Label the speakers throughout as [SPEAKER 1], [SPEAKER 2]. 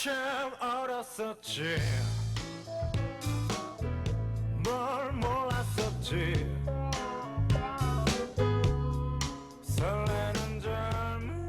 [SPEAKER 1] 참 어렸었지 뭘 몰랐었지 설레는 젊음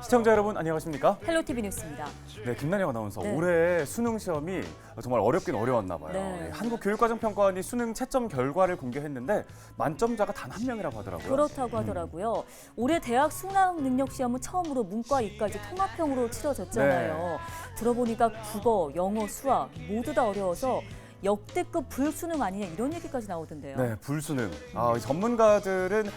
[SPEAKER 2] 시청자 여러분 안녕하십니까?
[SPEAKER 3] 헬로티비 뉴스입니다.
[SPEAKER 2] 네, 김난영 아나운서.
[SPEAKER 3] 네.
[SPEAKER 2] 올해 수능 시험이 정말 어렵긴 어려웠나 봐요.
[SPEAKER 3] 네.
[SPEAKER 2] 한국교육과정평가원이 수능 채점 결과를 공개했는데 만점자가 단 한 명이라고 하더라고요.
[SPEAKER 3] 그렇다고 하더라고요. 올해 대학 수능 능력 시험은 처음으로 문과, 이까지 통합형으로 치러졌잖아요. 들어보니까 국어, 영어, 수학 모두 다 어려워서 역대급 불수능 아니냐 이런 얘기까지 나오던데요.
[SPEAKER 2] 네, 불수능. 전문가들은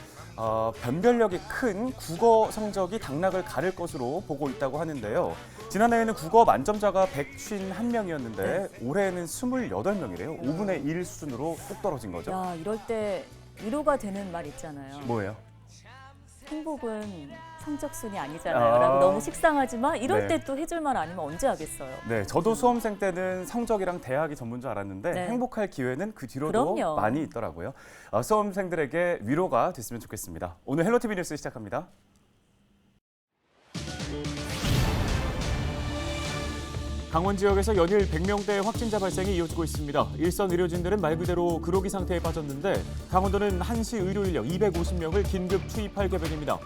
[SPEAKER 2] 변별력이 큰 국어 성적이 당락을 가를 것으로 보고 있다고 하는데요. 지난해에는 국어 만점자가 151명이었는데 올해는 28명이래요. 5분의 1 수준으로 뚝 떨어진 거죠.
[SPEAKER 3] 야, 이럴 때 위로가 되는 말 있잖아요.
[SPEAKER 2] 뭐예요?
[SPEAKER 3] 행복은 성적순이 아니잖아요. 라고 너무 식상하지만 이럴
[SPEAKER 2] 네.
[SPEAKER 3] 때 또 해줄 말 아니면 언제 하겠어요.
[SPEAKER 2] 네, 저도 수험생 때는 성적이랑 대학이 전부인 줄 알았는데
[SPEAKER 3] 네.
[SPEAKER 2] 행복할 기회는 그 뒤로도
[SPEAKER 3] 그럼요.
[SPEAKER 2] 많이 있더라고요. 수험생들에게 위로가 됐으면 좋겠습니다. 오늘 헬로티비 뉴스 시작합니다. 강원 지역에서 연일 100명대 확진자 발생이 이어지고 있습니다. 일선 의료진들은 말 그대로 그로기 상태에 빠졌는데 강원도는 한시 의료 인력 250명을 긴급 투입할 계획입니다.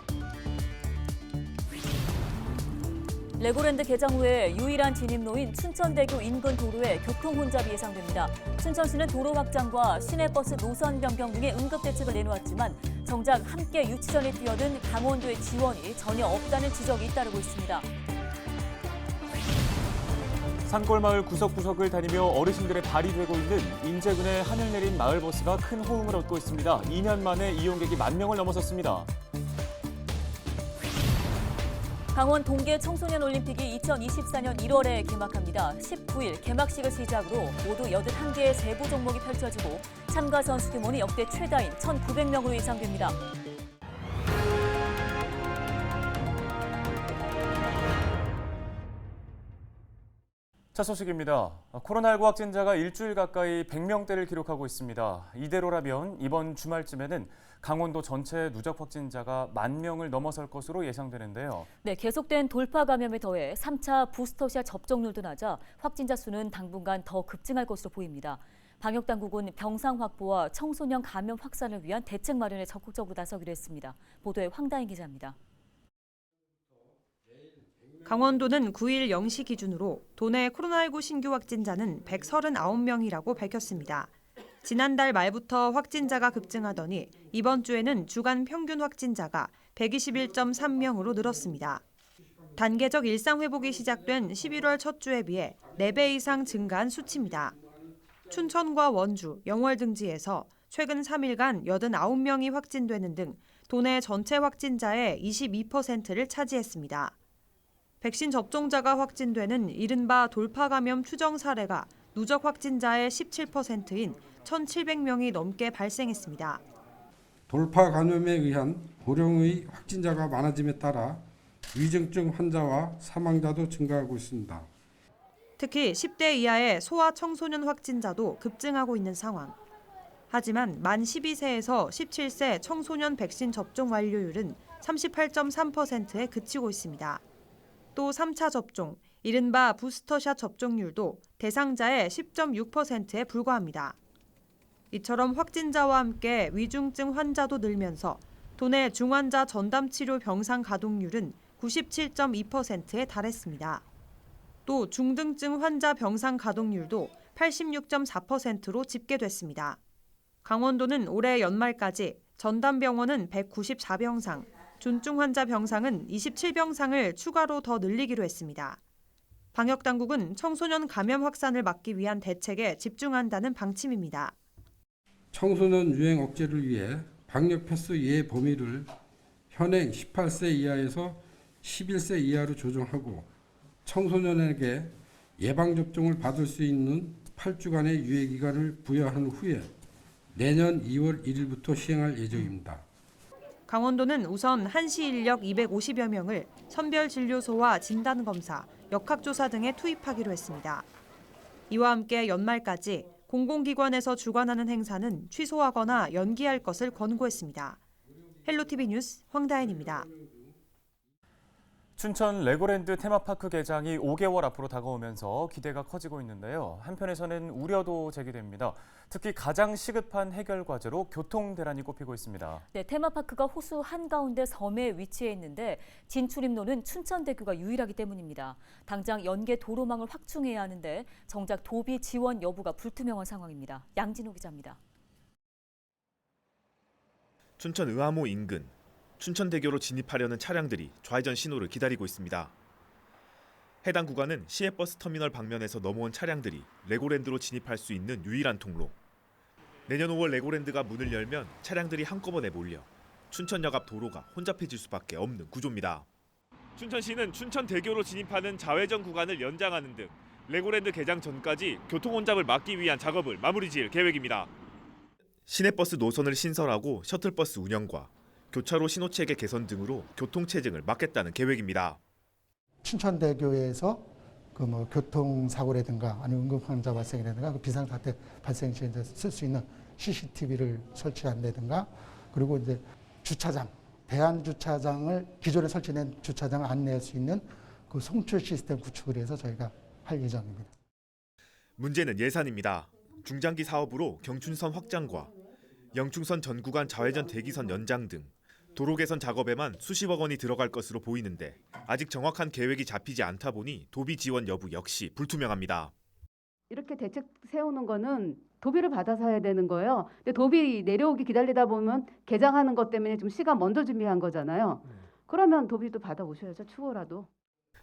[SPEAKER 3] 레고랜드 개장 후에 유일한 진입로인 춘천대교 인근 도로에 교통 혼잡이 예상됩니다. 춘천시는 도로 확장과 시내버스 노선 변경 등의 응급 대책을 내놓았지만 정작 함께 유치전에 뛰어든 강원도의 지원이 전혀 없다는 지적이 잇따르고 있습니다.
[SPEAKER 2] 산골마을 구석구석을 다니며 어르신들의 발이 되고 있는 인제군의 하늘 내린 마을버스가 큰 호응을 얻고 있습니다. 2년 만에 이용객이 10,000명을 넘어섰습니다.
[SPEAKER 3] 강원 동계 청소년 올림픽이 2024년 1월에 개막합니다. 19일 개막식을 시작으로 모두 81개의 세부 종목이 펼쳐지고 참가 선수 규모는 역대 최다인 1,900명으로 예상됩니다.
[SPEAKER 2] 첫 소식입니다. 코로나19 확진자가 일주일 가까이 100명대를 기록하고 있습니다. 이대로라면 이번 주말쯤에는 강원도 전체 누적 확진자가 10,000명을 넘어설 것으로 예상되는데요.
[SPEAKER 3] 네, 계속된 돌파 감염에 더해 3차 부스터샷 접종률도 낮아 확진자 수는 당분간 더 급증할 것으로 보입니다. 방역당국은 병상 확보와 청소년 감염 확산을 위한 대책 마련에 적극적으로 나서기로 했습니다. 보도에 황다인 기자입니다.
[SPEAKER 4] 강원도는 9일 0시 기준으로 도내 코로나19 신규 확진자는 139명이라고 밝혔습니다. 지난달 말부터 확진자가 급증하더니 이번 주에는 주간 평균 확진자가 121.3명으로 늘었습니다. 단계적 일상 회복이 시작된 11월 첫 주에 비해 4배 이상 증가한 수치입니다. 춘천과 원주, 영월 등지에서 최근 3일간 89명이 확진되는 등 도내 전체 확진자의 22%를 차지했습니다. 백신 접종자가 확진되는 이른바 돌파 감염 추정 사례가 누적 확진자의 17%인 1,700명이 넘게 발생했습니다.
[SPEAKER 5] 돌파 감염에 의한 고령의 확진자가 많아짐에 따라 위중증 환자와 사망자도 증가하고 있습니다.
[SPEAKER 4] 특히 10대 이하의 소아 청소년 확진자도 급증하고 있는 상황. 하지만 만 12세에서 17세 청소년 백신 접종 완료율은 38.3%에 그치고 있습니다. 또 3차 접종, 이른바 부스터샷 접종률도 대상자의 10.6%에 불과합니다. 이처럼 확진자와 함께 위중증 환자도 늘면서 도내 중환자 전담치료 병상 가동률은 97.2%에 달했습니다. 또 중등증 환자 병상 가동률도 86.4%로 집계됐습니다. 강원도는 올해 연말까지 전담병원은 194병상, 중증 환자 병상은 27병상을 추가로 더 늘리기로 했습니다. 방역당국은 청소년 감염 확산을 막기 위한 대책에 집중한다는 방침입니다.
[SPEAKER 5] 청소년 유행 억제를 위해 방역 패스 예 범위를 현행 18세 이하에서 11세 이하로 조정하고 청소년에게 예방접종을 받을 수 있는 8주간의 유예기간을 부여한 후에 내년 2월 1일부터 시행할 예정입니다.
[SPEAKER 4] 강원도는 우선 한시 인력 250여 명을 선별진료소와 진단검사, 역학조사 등에 투입하기로 했습니다. 이와 함께 연말까지 공공기관에서 주관하는 행사는 취소하거나 연기할 것을 권고했습니다. 헬로티비 뉴스 황다현입니다.
[SPEAKER 2] 춘천 레고랜드 테마파크 개장이 5개월 앞으로 다가오면서 기대가 커지고 있는데요. 한편에서는 우려도 제기됩니다. 특히 가장 시급한 해결 과제로 교통 대란이 꼽히고 있습니다.
[SPEAKER 3] 네, 테마파크가 호수 한가운데 섬에 위치해 있는데 진출입로는 춘천대교가 유일하기 때문입니다. 당장 연계 도로망을 확충해야 하는데 정작 도비 지원 여부가 불투명한 상황입니다. 양진호 기자입니다.
[SPEAKER 6] 춘천 의암호 인근 춘천대교로 진입하려는 차량들이 좌회전 신호를 기다리고 있습니다. 해당 구간은 시외버스 터미널 방면에서 넘어온 차량들이 레고랜드로 진입할 수 있는 유일한 통로. 내년 5월 레고랜드가 문을 열면 차량들이 한꺼번에 몰려 춘천역 앞 도로가 혼잡해질 수밖에 없는 구조입니다. 춘천시는 춘천대교로 진입하는 좌회전 구간을 연장하는 등 레고랜드 개장 전까지 교통 혼잡을 막기 위한 작업을 마무리 지을 계획입니다. 시내버스 노선을 신설하고 셔틀버스 운영과 교차로 신호체계 개선 등으로 교통체증을 막겠다는 계획입니다.
[SPEAKER 7] 춘천대교에서 교통사고라든가 아니면 응급환자 발생이라든가 비상사태 발생 시에 쓸 수 있는 CCTV를 설치한다든가 그리고 이제 주차장, 대안 주차장을 기존에 설치된 주차장을 안내할 수 있는 그 송출 시스템 구축을 해서 저희가 할 예정입니다.
[SPEAKER 6] 문제는 예산입니다. 중장기 사업으로 경춘선 확장과 영충선 전 구간 좌회전 대기선 연장 등 도로 개선 작업에만 수십억 원이 들어갈 것으로 보이는데 아직 정확한 계획이 잡히지 않다 보니 도비 지원 여부 역시 불투명합니다.
[SPEAKER 8] 이렇게 대책 세우는 거는 도비를 받아서 해야 되는 거예요. 근데 도비 내려오기 기다리다 보면 개장하는 것 때문에 좀 시간 먼저 준비한 거잖아요. 그러면 도비도 받아오셔야죠. 추후라도.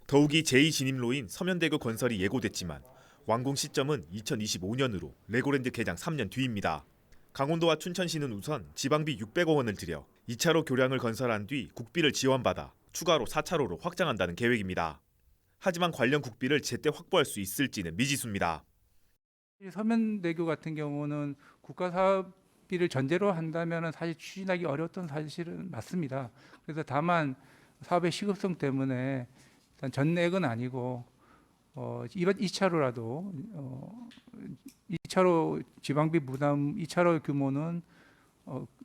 [SPEAKER 6] 더욱이 제2진입로인 서면대교 건설이 예고됐지만 완공 시점은 2025년으로 레고랜드 개장 3년 뒤입니다. 강원도와 춘천시는 우선 지방비 600억 원을 들여 2차로 교량을 건설한 뒤 국비를 지원받아 추가로 4차로로 확장한다는 계획입니다. 하지만 관련 국비를 제때 확보할 수 있을지는 미지수입니다.
[SPEAKER 9] 서면대교 같은 경우는 국가 사업비를 전제로 한다면 사실 추진하기 어려웠던 사실은 맞습니다. 그래서 다만 사업의 시급성 때문에 일단 전액은 아니고 이번 2차로라도 2차로 지방비 부담 2차로 규모는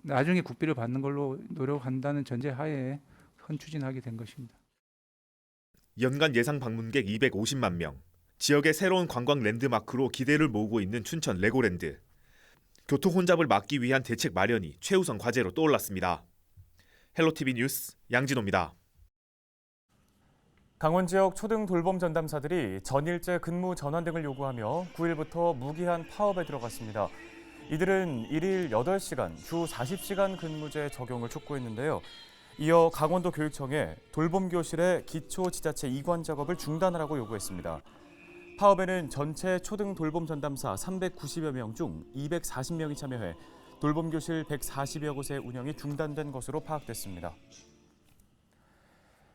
[SPEAKER 9] 나중에 국비를 받는 걸로 노력한다는 전제하에 선추진하게 된 것입니다.
[SPEAKER 6] 연간 예상 방문객 250만 명, 지역의 새로운 관광 랜드마크로 기대를 모으고 있는 춘천 레고랜드. 교통 혼잡을 막기 위한 대책 마련이 최우선 과제로 떠올랐습니다. 헬로티비 뉴스 양진호입니다.
[SPEAKER 2] 강원 지역 초등 돌봄 전담사들이 전일제 근무 전환 등을 요구하며 9일부터 무기한 파업에 들어갔습니다. 이들은 1일 8시간, 주 40시간 근무제 적용을 촉구했는데요. 이어 강원도 교육청에 돌봄교실의 기초지자체 이관 작업을 중단하라고 요구했습니다. 파업에는 전체 초등 돌봄 전담사 390여 명 중 240명이 참여해 돌봄교실 140여 곳의 운영이 중단된 것으로 파악됐습니다.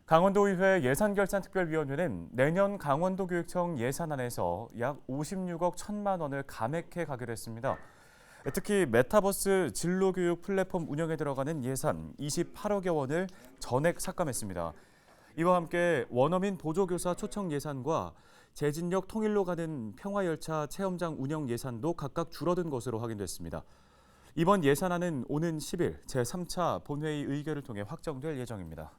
[SPEAKER 2] 강원도의회 예산결산특별위원회는 내년 강원도교육청 예산안에서 약 56억 1천만 원을 감액해 가기로 했습니다. 특히 메타버스 진로교육 플랫폼 운영에 들어가는 예산 28억여 원을 전액 삭감했습니다. 이와 함께 원어민 보조교사 초청 예산과 제진역 통일로 가는 평화열차 체험장 운영 예산도 각각 줄어든 것으로 확인됐습니다. 이번 예산안은 오는 10일 제3차 본회의 의결을 통해 확정될 예정입니다.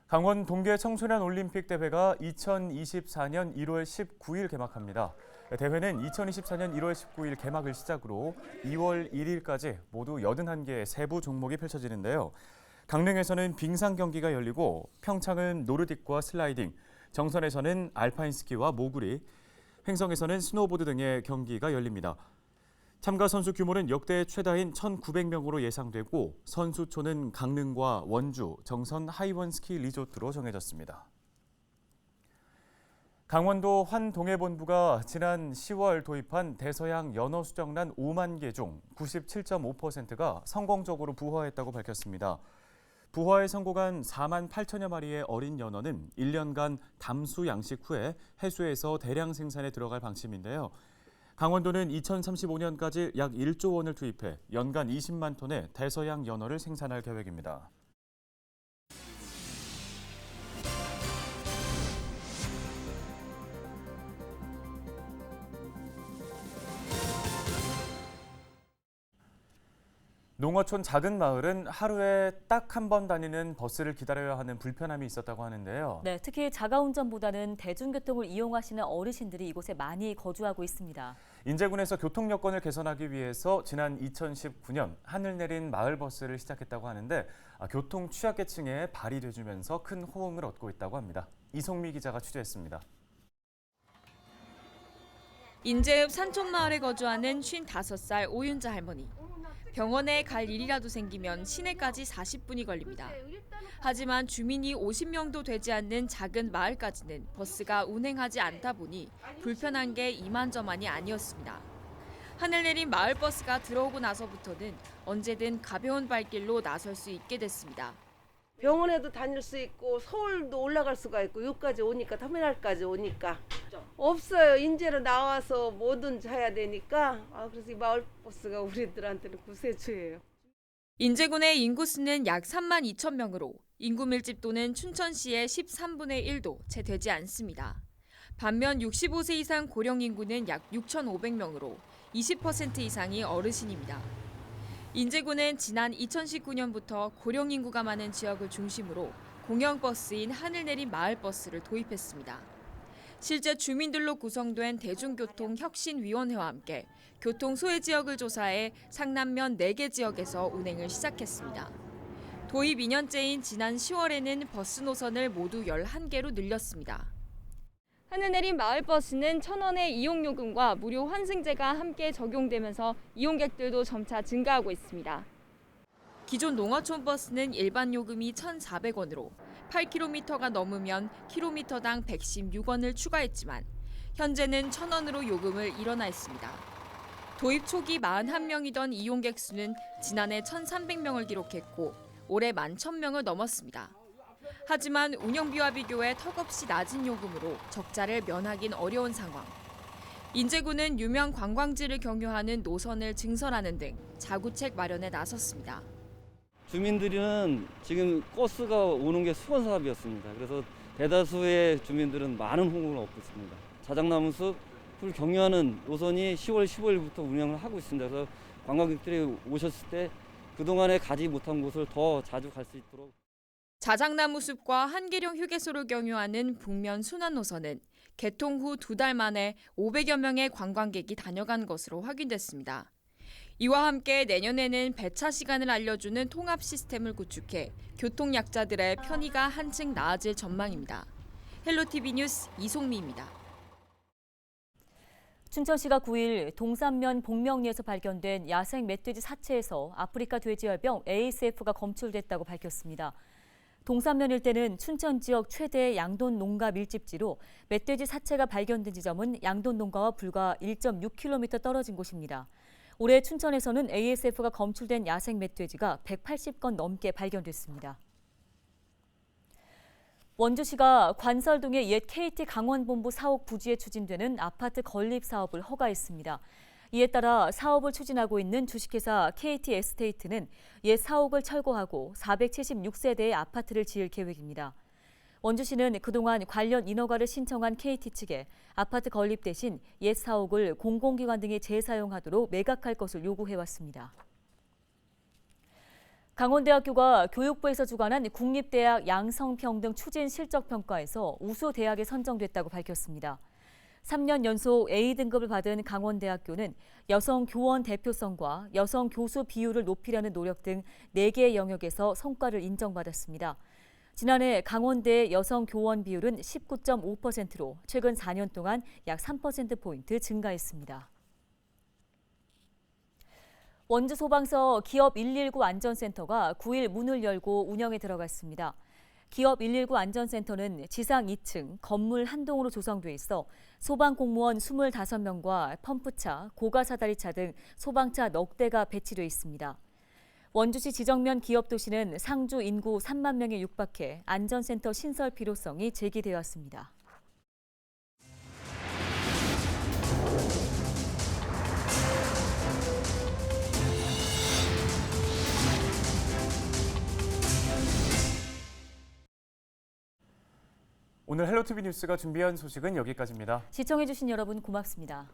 [SPEAKER 2] 강원 동계 청소년 올림픽 대회가 2024년 1월 19일 개막합니다. 대회는 2024년 1월 19일 개막을 시작으로 2월 1일까지 모두 81개의 세부 종목이 펼쳐지는데요. 강릉에서는 빙상 경기가 열리고 평창은 노르딕과 슬라이딩, 정선에서는 알파인 스키와 모구리, 횡성에서는 스노보드 등의 경기가 열립니다. 참가 선수 규모는 역대 최다인 1,900명으로 예상되고 선수촌은 강릉과 원주, 정선 하이원 스키 리조트로 정해졌습니다. 강원도 환동해본부가 지난 10월 도입한 대서양 연어 수정란 5만 개 중 97.5%가 성공적으로 부화했다고 밝혔습니다. 부화에 성공한 4만 8천여 마리의 어린 연어는 1년간 담수 양식 후에 해수에서 대량 생산에 들어갈 방침인데요. 강원도는 2035년까지 약 1조 원을 투입해 연간 20만 톤의 대서양 연어를 생산할 계획입니다. 농어촌 작은 마을은 하루에 딱 한 번 다니는 버스를 기다려야 하는 불편함이 있었다고 하는데요.
[SPEAKER 3] 네, 특히 자가운전보다는 대중교통을 이용하시는 어르신들이 이곳에 많이 거주하고 있습니다.
[SPEAKER 2] 인제군에서 교통 여건을 개선하기 위해서 지난 2019년 하늘 내린 마을 버스를 시작했다고 하는데 교통 취약계층에 발휘돼주면서 큰 호응을 얻고 있다고 합니다. 이송미 기자가 취재했습니다.
[SPEAKER 10] 인제읍 산촌마을에 거주하는 55살 오윤자 할머니. 병원에 갈 일이라도 생기면 시내까지 40분이 걸립니다. 하지만 주민이 50명도 되지 않는 작은 마을까지는 버스가 운행하지 않다 보니 불편한 게 이만저만이 아니었습니다. 하늘 내린 마을버스가 들어오고 나서부터는 언제든 가벼운 발길로 나설 수 있게 됐습니다.
[SPEAKER 11] 병원에도 다닐 수 있고 서울도 올라갈 수가 있고 여기까지 오니까 터미널까지 오니까 없어요. 인제로 나와서 뭐든지 해야 되니까 그래서 이 마을버스가 우리들한테는 구세주예요.
[SPEAKER 10] 인제군의 인구수는 약 3만 2천 명으로 인구 밀집도는 춘천시의 13분의 1도 채 되지 않습니다. 반면 65세 이상 고령 인구는 약 6,500명으로 20% 이상이 어르신입니다. 인제군은 지난 2019년부터 고령 인구가 많은 지역을 중심으로 공영버스인 하늘 내린 마을버스를 도입했습니다. 실제 주민들로 구성된 대중교통혁신위원회와 함께 교통 소외 지역을 조사해 상남면 4개 지역에서 운행을 시작했습니다. 도입 2년째인 지난 10월에는 버스 노선을 모두 11개로 늘렸습니다. 하늘 내린 마을버스는 1,000원의 이용요금과 무료 환승제가 함께 적용되면서 이용객들도 점차 증가하고 있습니다. 기존 농어촌 버스는 일반 요금이 1,400원으로 8km가 넘으면 킬로미터당 116원을 추가했지만 현재는 1,000원으로 요금을 일원화 했습니다. 도입 초기 41명이던 이용객 수는 지난해 1,300명을 기록했고 올해 11,000명을 넘었습니다. 하지만 운영비와 비교해 턱없이 낮은 요금으로 적자를 면하긴 어려운 상황. 인제군은 유명 관광지를 경유하는 노선을 증설하는 등 자구책 마련에 나섰습니다.
[SPEAKER 12] 주민들은 지금 버스가 오는 게 수건 사업이었습니다. 그래서 대다수의 주민들은 많은 호응을 얻고 있습니다. 자작나무숲을 경유하는 노선이 10월 15일부터 운영을 하고 있습니다. 그래서 관광객들이 오셨을 때 그동안에 가지 못한 곳을 더 자주 갈 수 있도록.
[SPEAKER 10] 자작나무숲과 한계령 휴게소를 경유하는 북면 순환 노선은 개통 후 2달 만에 500여 명의 관광객이 다녀간 것으로 확인됐습니다. 이와 함께 내년에는 배차 시간을 알려주는 통합 시스템을 구축해 교통약자들의 편의가 한층 나아질 전망입니다. 헬로티비 뉴스 이송미입니다.
[SPEAKER 3] 춘천시가 9일 동산면 복명리에서 발견된 야생 멧돼지 사체에서 아프리카 돼지열병 ASF가 검출됐다고 밝혔습니다. 동산면 일대는 춘천 지역 최대 양돈 농가 밀집지로 멧돼지 사체가 발견된 지점은 양돈 농가와 불과 1.6km 떨어진 곳입니다. 올해 춘천에서는 ASF가 검출된 야생 멧돼지가 180건 넘게 발견됐습니다. 원주시가 관설동의 옛 KT 강원본부 사옥 부지에 추진되는 아파트 건립 사업을 허가했습니다. 이에 따라 사업을 추진하고 있는 주식회사 KT 에스테이트는 옛 사옥을 철거하고 476세대의 아파트를 지을 계획입니다. 원주시는 그동안 관련 인허가를 신청한 KT 측에 아파트 건립 대신 옛 사옥을 공공기관 등이 재사용하도록 매각할 것을 요구해왔습니다. 강원대학교가 교육부에서 주관한 국립대학 양성평등 추진 실적평가에서 우수 대학에 선정됐다고 밝혔습니다. 3년 연속 A등급을 받은 강원대학교는 여성 교원 대표성과 여성 교수 비율을 높이려는 노력 등 4개의 영역에서 성과를 인정받았습니다. 지난해 강원대의 여성 교원 비율은 19.5%로 최근 4년 동안 약 3%포인트 증가했습니다. 원주소방서 기업 119 안전센터가 9일 문을 열고 운영에 들어갔습니다. 기업 119 안전센터는 지상 2층 건물 한 동으로 조성돼 있어 소방 공무원 25명과 펌프차, 고가사다리차 등 소방차 넉 대가 배치돼 있습니다. 원주시 지정면 기업도시는 상주 인구 3만 명에 육박해 안전센터 신설 필요성이 제기되었습니다.
[SPEAKER 2] 오늘 헬로티비 뉴스가 준비한 소식은 여기까지입니다.
[SPEAKER 3] 시청해주신 여러분 고맙습니다.